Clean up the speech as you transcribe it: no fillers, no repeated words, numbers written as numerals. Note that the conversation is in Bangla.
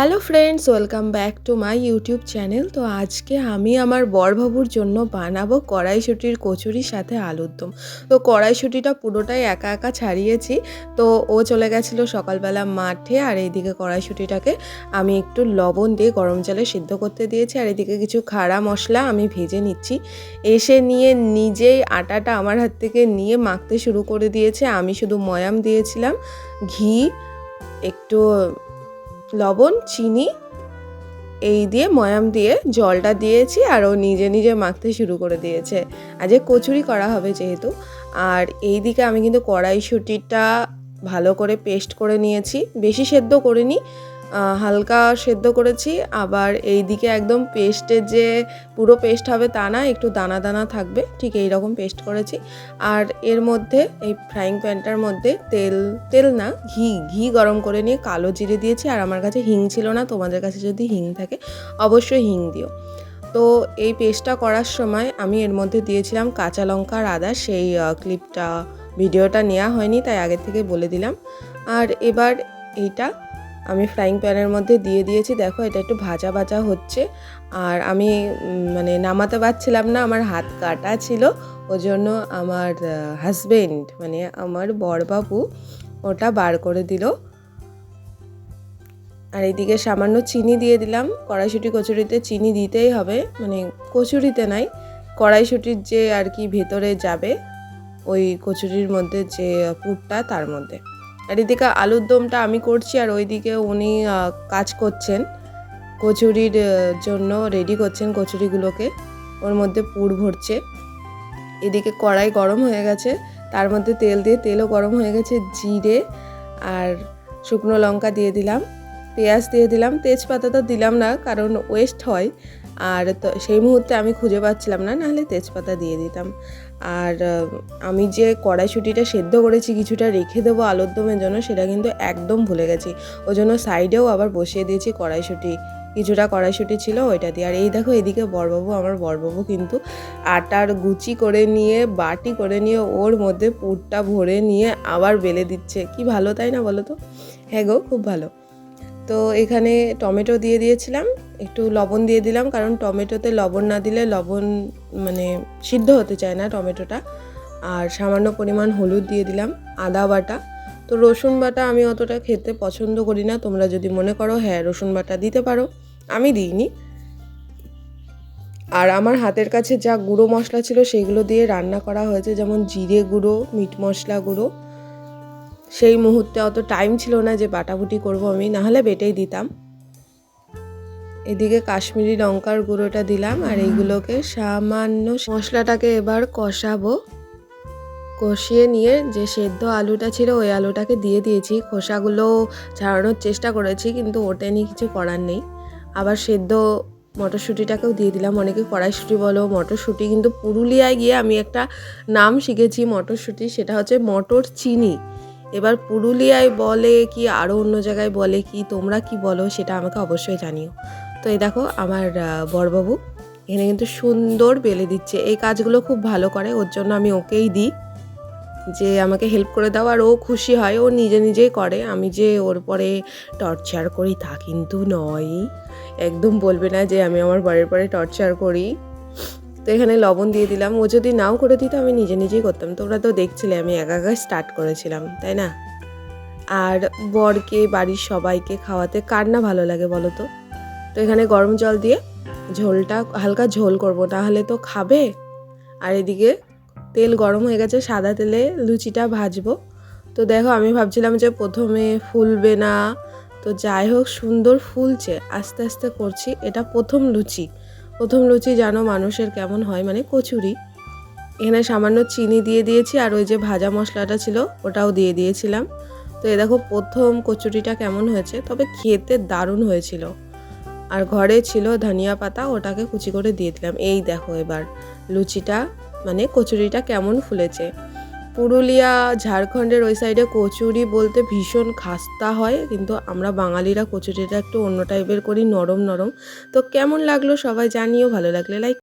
Hello friends, welcome back to my YouTube channel. তো আজকে আমি আমার বরবাবুর জন্য বানাবো কড়াইশুঁটির কচুরির সাথে আলুর দম। তো কড়াইশুঁটিটা পুরোটাই একা একা ছাড়িয়েছি। তো ও চলে গেছিলো সকালবেলা মাঠে, আর এইদিকে কড়াইশুঁটিটাকে আমি একটু লবণ দিয়ে গরম জলে সিদ্ধ করতে দিয়েছি, আর এদিকে কিছু খাড়া মশলা আমি ভেজে নিচ্ছি। এসে নিয়ে নিজেই আটাটা আমার হাত থেকে নিয়ে মাখতে শুরু করে দিয়েছে। আমি শুধু ময়াম দিয়েছিলাম, ঘি, একটু লবণ, চিনি এই দিয়ে ময়াম দিয়ে জলটা দিয়েছি, আর ও নিজে নিজে মাখতে শুরু করে দিয়েছে। আজকে কচুরি করা হবে যেহেতু। আর এই দিকে আমি কিন্তু কড়াইশুঁটিটা ভালো করে পেস্ট করে নিয়েছি, বেশি সেদ্ধ করিনি, হালকা সেদ্ধ করেছি। আবার এই দিকে একদম পেস্টের যে পুরো পেস্ট হবে তা না, একটু দানা দানা থাকবে, ঠিক এই রকম পেস্ট করেছি। আর এর মধ্যে এই ফ্রাইং প্যানটার মধ্যে তেল না ঘি গরম করে নিয়ে কালো জিরে দিয়েছি। আর আমার কাছে হিং ছিল না, তোমাদের কাছে যদি হিং থাকে অবশ্যই হিং দিও। তো এই পেস্টটা করার সময় আমি এর মধ্যে দিয়েছিলাম কাঁচা লঙ্কা আর আদা। সেই ভিডিওটা নেওয়া হয়নি, তাই আগের থেকে বলে দিলাম। আর এবার এইটা আমি ফ্রাইং প্যানের মধ্যে দিয়ে দিয়েছি। দেখো এটা একটু ভাজা ভাজা হচ্ছে, আর আমি নামাতে পারছিলাম না, আমার হাত কাটা ছিল। ওজন্য আমার হাজবেন্ড আমার বরবাবু ওটা বার করে দিল। আর এইদিকে সামান্য চিনি দিয়ে দিলাম। কড়াইশুঁটি কচুরিতে চিনি দিতেই হবে, কচুরিতে নাই, কড়াইশুঁটির যে আর কি ভেতরে যাবে ওই কচুরির মধ্যে যে পুরটা, তার মধ্যে। আর এদিকে আলুর দমটা আমি করছি, আর ওইদিকে উনি কাজ করছেন, কচুরির জন্য রেডি করছেন কচুরিগুলোকে, ওর মধ্যে পুর ভরছে। এদিকে কড়াই গরম হয়ে গেছে, তার মধ্যে তেলও গরম হয়ে গেছে। জিরে আর শুকনো লঙ্কা দিয়ে দিলাম, পেঁয়াজ দিয়ে দিলাম, তেজপাতা তো দিলাম না কারণ ওয়েস্ট হয়, আর তো সেই মুহূর্তে আমি খুঁজে পাচ্ছিলাম না, নাহলে তেজপাতা দিয়ে দিতাম। আর আমি যে কড়াইশুঁটিটা সেদ্ধ করেছি কিছুটা রেখে দেবো আলুর দমের জন্য, সেটা কিন্তু একদম ভুলে গেছি। ওই জন্য সাইডেও আবার বসিয়ে দিয়েছি কড়াইশুঁটি, কিছুটা কড়াইশুঁটি ছিল ওইটা দিয়ে। আর এই দেখো এদিকে আমার বরবাবু কিন্তু আটার গুচি করে নিয়ে, বাটি করে নিয়ে ওর মধ্যে পুরটা ভরে নিয়ে আবার বেলে দিচ্ছে। কি ভালো, তাই না বলো তো? হ্যাঁ গো, খুব ভালো। তো এখানে টমেটো দিয়ে দিয়েছিলাম, একটু লবণ দিয়ে দিলাম, কারণ টমেটোতে লবণ না দিলে লবণ সিদ্ধ হতে চায় না টমেটোটা। আর সামান্য পরিমাণ হলুদ দিয়ে দিলাম, আদা বাটা। তো রসুন বাটা আমি অতটা খেতে পছন্দ করি না, তোমরা যদি মনে করো হ্যাঁ রসুন বাটা দিতে পারো, আমি দিইনি। আর আমার হাতের কাছে যা গুঁড়ো মশলা ছিল সেগুলো দিয়ে রান্না করা হয়েছে, যেমন জিরে গুঁড়ো, মিট মশলা গুঁড়ো। সেই মুহূর্তে অত টাইম ছিল না যে বাটাবুটি করবো আমি, নাহলে বেটেই দিতাম। এদিকে কাশ্মীরি লঙ্কার গুঁড়োটা দিলাম, আর এইগুলোকে সামান্য মশলাটাকে এবার কষাবো। কষিয়ে নিয়ে যে সেদ্ধ আলুটা ছিল ওই আলুটাকে দিয়ে দিয়েছি, খোসাগুলো ছাড়ানোর চেষ্টা করেছি কিন্তু ওঠেনি, কিছু করার নেই। আবার সেদ্ধ মটরশুঁটিটাকেও দিয়ে দিলাম। অনেকে কড়াইশুঁটি বলো, মটরশুঁটি, কিন্তু পুরুলিয়ায় গিয়ে আমি একটা নাম শিখেছি মটরশুঁটি, সেটা হচ্ছে মটর চিনি। এবার পুরুলিয়ায় বলে কি আরও অন্য জায়গায় বলে কি, তোমরা কি বলো সেটা আমাকে অবশ্যই জানিও। তো এই দেখো আমার বরবাবু এখানে কিন্তু সুন্দর বেলে দিচ্ছে, এই কাজগুলো খুব ভালো করে, ওর জন্য আমি ওকেই দিই যে আমাকে হেল্প করে দাও, আর ও খুশি হয়, ও নিজে নিজেই করে। আমি যে ওর পরে টর্চার করি তা কিন্তু নয়, একদম বলবে না যে আমি আমার বরের পরে টর্চার করি। তো এখানে লবণ দিয়ে দিলাম, ও যদি নাও করে দিত আমি নিজে নিজেই করতাম। তোমরা তো দেখছিলে আমি একা স্টার্ট করেছিলাম, তাই না? আর বরকে, বাড়ির সবাইকে খাওয়াতে কার না ভালো লাগে বলো তো? তো এখানে গরম জল দিয়ে ঝোলটা হালকা ঝোল করবো, তাহলে তো খাবে। আর এদিকে তেল গরম হয়ে গেছে, সাদা তেলে লুচিটা ভাজবো। তো দেখো আমি ভাবছিলাম যে প্রথমে ফুলবে না, তো যাই হোক সুন্দর ফুলছে, আস্তে আস্তে করছি। এটা প্রথম লুচি জানো মানুষের কেমন হয়, কচুরি। এখানে সামান্য চিনি দিয়ে দিয়েছি, আর ওই যে ভাজা মশলাটা ছিল ওটাও দিয়ে দিয়েছিলাম। তো এই দেখো প্রথম কচুরিটা কেমন হয়েছে, তবে খেতে দারুণ হয়েছিল। আর ঘরে ছিল ধনিয়া পাতা, ওটাকে কুচি করে দিয়ে দিলাম। এই দেখো এবার লুচিটা কচুরিটা কেমন ফুলেছে। পুরুলিয়া, ঝাড়খণ্ডের ওই সাইডে কচুরি বলতে ভীষণ খাস্তা হয়, কিন্তু আমরা বাঙালিরা কচুরিটা একটু অন্য টাইপের করি, নরম নরম। তো কেমন লাগলো সবাই জানিও, ভালো লাগলে লাইক